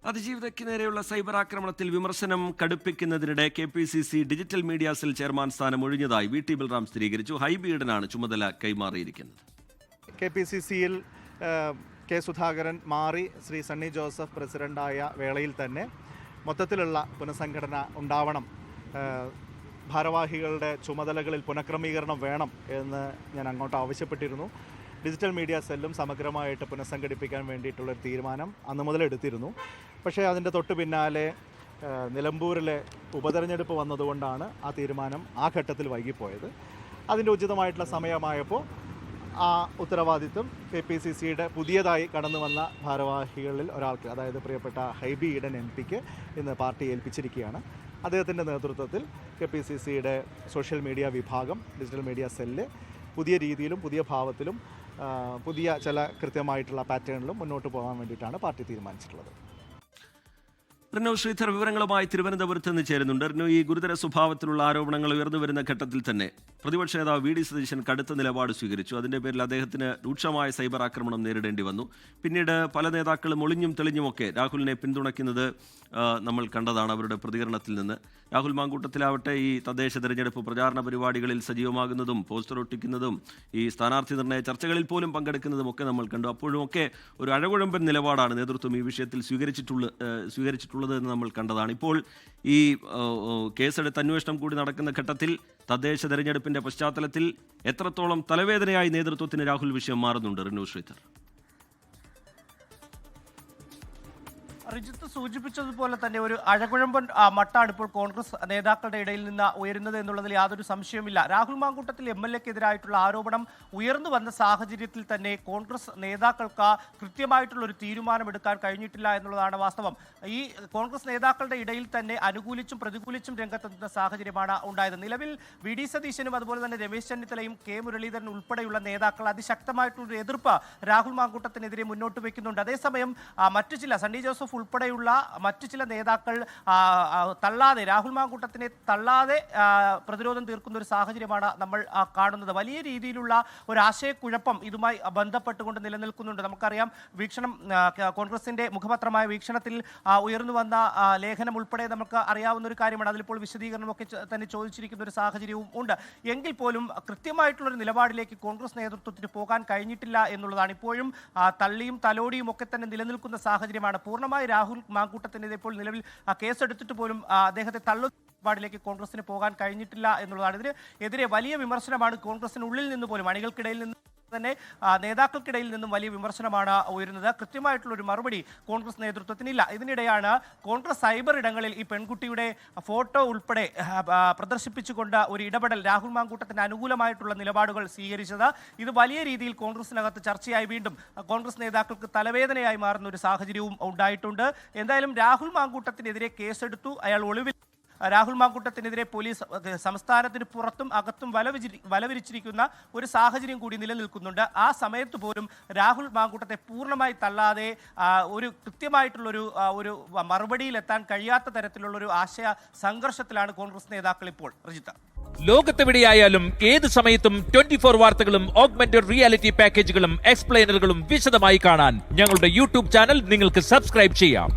അതിജീവിതയ്ക്ക് നേരെയുള്ള സൈബർ ആക്രമണത്തിൽ വിമർശനം കടുപ്പിക്കുന്നതിനിടെ KPCC digital media cell chairman സ്ഥാനം ഒഴിഞ്ഞതായി VT ബൽറാം സ്ഥിരീകരിച്ചു. ഹൈബി ഈഡനാണ് ചുമതല കൈമാറിയിരിക്കുന്നത്. KPCCയിൽ കെ സുധാകരൻ മാറി ശ്രീ സണ്ണി ജോസഫ് പ്രസിഡന്റായ വേളയിൽ തന്നെ മൊത്തത്തിലുള്ള പുനഃസംഘടന ഉണ്ടാവണം, ഭാരവാഹികളുടെ ചുമതലകളിൽ പുനഃക്രമീകരണം വേണം എന്ന് ഞാൻ അങ്ങോട്ട് ആവശ്യപ്പെട്ടിരുന്നു. ഡിജിറ്റൽ മീഡിയ സെല്ലും സമഗ്രമായിട്ട് പുനഃസംഘടിപ്പിക്കാൻ വേണ്ടിയിട്ടുള്ളൊരു തീരുമാനം അന്ന് മുതൽ എടുത്തിരുന്നു. പക്ഷേ അതിൻ്റെ തൊട്ട് പിന്നാലെ നിലമ്പൂരിലെ ഉപതെരഞ്ഞെടുപ്പ് വന്നതുകൊണ്ടാണ് ആ തീരുമാനം ആ ഘട്ടത്തിൽ വൈകിപ്പോയത്. അതിൻ്റെ ഉചിതമായിട്ടുള്ള സമയമായപ്പോൾ ആ ഉത്തരവാദിത്വം KPCCയുടെ പുതിയതായി കടന്നു വന്ന ഭാരവാഹികളിൽ ഒരാൾക്ക്, അതായത് പ്രിയപ്പെട്ട ഹൈബി ഈഡൻ MP-ക്ക് ഇന്ന് പാർട്ടി ഏൽപ്പിച്ചിരിക്കുകയാണ്. അദ്ദേഹത്തിൻ്റെ നേതൃത്വത്തിൽ KPCCയുടെ സോഷ്യൽ മീഡിയ വിഭാഗം, ഡിജിറ്റൽ മീഡിയ സെല്ല് പുതിയ രീതിയിലും പുതിയ ഭാവത്തിലും പുതിയ ചില കൃത്യമായിട്ടുള്ള പാറ്റേണിലും മുന്നോട്ട് പോകാൻ വേണ്ടിയിട്ടാണ് പാർട്ടി തീരുമാനിച്ചിട്ടുള്ളത്. റിനു ശ്രീധർ വിവരങ്ങളുമായി തിരുവനന്തപുരത്ത് നിന്ന് ചേരുന്നുണ്ട്. റിനു, ഈ ഗുരുതര സ്വഭാവത്തിലുള്ള ആരോപണങ്ങൾ ഉയർന്നു വരുന്ന ഘട്ടത്തിൽ തന്നെ പ്രതിപക്ഷ നേതാവ് VD സതീശൻ കടുത്ത നിലപാട് സ്വീകരിച്ചു. അതിന്റെ പേരിൽ അദ്ദേഹത്തിന് രൂക്ഷമായ സൈബർ ആക്രമണം നേരിടേണ്ടി വന്നു. പിന്നീട് പല നേതാക്കളും ഒളിഞ്ഞും തെളിഞ്ഞുമൊക്കെ രാഹുലിനെ പിന്തുണയ്ക്കുന്നത് നമ്മൾ കണ്ടതാണ് അവരുടെ പ്രതികരണത്തിൽ നിന്ന്. രാഹുൽ മാങ്കൂട്ടത്തിലാവട്ടെ ഈ തദ്ദേശ തെരഞ്ഞെടുപ്പ് പ്രചാരണ പരിപാടികളിൽ സജീവമാകുന്നതും പോസ്റ്റർ ഒട്ടിക്കുന്നതും ഈ സ്ഥാനാർത്ഥി നിർണയ ചർച്ചകളിൽ പോലും പങ്കെടുക്കുന്നതും ഒക്കെ നമ്മൾ കണ്ടു. അപ്പോഴുമൊക്കെ ഒരു അഴകുഴമ്പൻ നിലപാടാണ് നേതൃത്വം ഈ വിഷയത്തിൽ സ്വീകരിച്ചിട്ടുള്ളത് എന്ന് നമ്മൾ കണ്ടതാണ്. ഇപ്പോൾ ഈ കേസെടുത്ത് അന്വേഷണം കൂടി നടക്കുന്ന ഘട്ടത്തിൽ തദ്ദേശ തെരഞ്ഞെടുപ്പിന്റെ പശ്ചാത്തലത്തിൽ എത്രത്തോളം തലവേദനയായി നേതൃത്വത്തിന് രാഹുൽ വിഷയം മാറുന്നുണ്ട്? റിനു ശ്രീധർ. റിജിത്ത് സൂചിപ്പിച്ചതുപോലെ തന്നെ ഒരു അഴകുഴമ്പൻ മട്ടാണ് ഇപ്പോൾ കോൺഗ്രസ് നേതാക്കളുടെ ഇടയിൽ നിന്ന് ഉയരുന്നത് എന്നുള്ളതിൽ യാതൊരു സംശയവുമില്ല. രാഹുൽ മാങ്കൂട്ടത്തിൽ MLA-ക്കെതിരായിട്ടുള്ള ആരോപണം ഉയർന്നു വന്ന സാഹചര്യത്തിൽ തന്നെ കോൺഗ്രസ് നേതാക്കൾക്ക് കൃത്യമായിട്ടുള്ളൊരു തീരുമാനമെടുക്കാൻ കഴിഞ്ഞിട്ടില്ല എന്നുള്ളതാണ് വാസ്തവം. ഈ കോൺഗ്രസ് നേതാക്കളുടെ ഇടയിൽ തന്നെ അനുകൂലിച്ചും പ്രതികൂലിച്ചും രംഗത്തെത്തുന്ന സാഹചര്യമാണ് ഉണ്ടായത്. നിലവിൽ VD സതീശനും അതുപോലെ തന്നെ രമേശ് ചെന്നിത്തലയും K മുരളീധരൻ ഉൾപ്പെടെയുള്ള നേതാക്കൾ അതിശക്തമായിട്ടുള്ളൊരു എതിർപ്പ് രാഹുൽ മാങ്കൂട്ടത്തിനെതിരെ മുന്നോട്ട് വയ്ക്കുന്നുണ്ട്. അതേസമയം മറ്റു ചില സണ്ണി ജോസഫ് ഉൾപ്പെടെയുള്ള മറ്റു ചില നേതാക്കൾ തള്ളാതെ, രാഹുൽ മാങ്കൂട്ടത്തിനെ തള്ളാതെ പ്രതിരോധം തീർക്കുന്ന ഒരു സാഹചര്യമാണ് നമ്മൾ കാണുന്നത്. വലിയ രീതിയിലുള്ള ഒരു ആശയക്കുഴപ്പം ഇതുമായി ബന്ധപ്പെട്ടുകൊണ്ട് നിലനിൽക്കുന്നുണ്ട്. നമുക്കറിയാം, വീക്ഷണം കോൺഗ്രസിന്റെ മുഖപത്രമായ വീക്ഷണത്തിൽ ഉയർന്നു വന്ന ലേഖനം ഉൾപ്പെടെ നമുക്ക് അറിയാവുന്ന ഒരു കാര്യമാണ്. അതിലിപ്പോൾ വിശദീകരണമൊക്കെ തന്നെ ചോദിച്ചിരിക്കുന്ന ഒരു സാഹചര്യവും ഉണ്ട്. എങ്കിൽ പോലും കൃത്യമായിട്ടുള്ളൊരു നിലപാടിലേക്ക് കോൺഗ്രസ് നേതൃത്വത്തിന് പോകാൻ കഴിഞ്ഞിട്ടില്ല എന്നുള്ളതാണ്. ഇപ്പോഴും തള്ളിയും തലോടിയും ഒക്കെ തന്നെ നിലനിൽക്കുന്ന സാഹചര്യമാണ്. പൂർണ്ണമായി രാഹുൽ മാങ്കൂട്ടത്തിനെതിരെ ഇപ്പോൾ നിലവിൽ കേസെടുത്തിട്ട് പോലും അദ്ദേഹത്തെ തള്ളുപാടിലേക്ക് കോൺഗ്രസിന് പോകാൻ കഴിഞ്ഞിട്ടില്ല എന്നുള്ളതാണ്. ഇതിനെതിരെ വലിയ വിമർശനമാണ് കോൺഗ്രസിനുള്ളിൽ നിന്ന് പോലും, അണികൾക്കിടയിൽ നിന്ന് തന്നെ നേതാക്കൾക്കിടയിൽ നിന്നും വലിയ വിമർശനമാണ് ഉയരുന്നത്. കൃത്യമായിട്ടുള്ളൊരു മറുപടി കോൺഗ്രസ് നേതൃത്വത്തിനില്ല. ഇതിനിടെയാണ് കോൺഗ്രസ് സൈബർ ഇടങ്ങളിൽ ഈ പെൺകുട്ടിയുടെ ഫോട്ടോ ഉൾപ്പെടെ പ്രദർശിപ്പിച്ചുകൊണ്ട് ഒരു ഇടപെടൽ, രാഹുൽ മാങ്കൂട്ടത്തിന് അനുകൂലമായിട്ടുള്ള നിലപാടുകൾ സ്വീകരിച്ചത്. ഇത് വലിയ രീതിയിൽ കോൺഗ്രസിനകത്ത് ചർച്ചയായി വീണ്ടും കോൺഗ്രസ് നേതാക്കൾക്ക് തലവേദനയായി മാറുന്ന ഒരു സാഹചര്യവും ഉണ്ടായിട്ടുണ്ട്. എന്തായാലും രാഹുൽ മാങ്കൂട്ടത്തിനെതിരെ കേസെടുത്തു. അയാൾ ഒളിവിൽ. രാഹുൽ മാങ്കൂട്ടത്തിനെതിരെ പോലീസ് സംസ്ഥാനത്തിന് പുറത്തും അകത്തും വലവിരിച്ചിരിക്കുന്ന ഒരു സാഹചര്യം കൂടി നിലനിൽക്കുന്നുണ്ട്. ആ സമയത്ത് പോലും രാഹുൽ മാങ്കൂട്ടത്തെ പൂർണ്ണമായി തള്ളാതെ ഒരു കൃത്യമായിട്ടുള്ളൊരു ഒരു മറുപടിയിലെത്താൻ കഴിയാത്ത തരത്തിലുള്ളൊരു ആശയ സംഘർഷത്തിലാണ് കോൺഗ്രസ് നേതാക്കൾ ഇപ്പോൾ. റിജിത്ത, ലോകത്തെവിടെയായാലും ഏത് സമയത്തും 24 വാർത്തകളും ഓഗ്മെന്റഡ് റിയാലിറ്റി പാക്കേജുകളും എക്സ്പ്ലെയിനറുകളും വിശദമായി കാണാൻ ഞങ്ങളുടെ YouTube ചാനൽ നിങ്ങൾക്ക് സബ്സ്ക്രൈബ് ചെയ്യാം.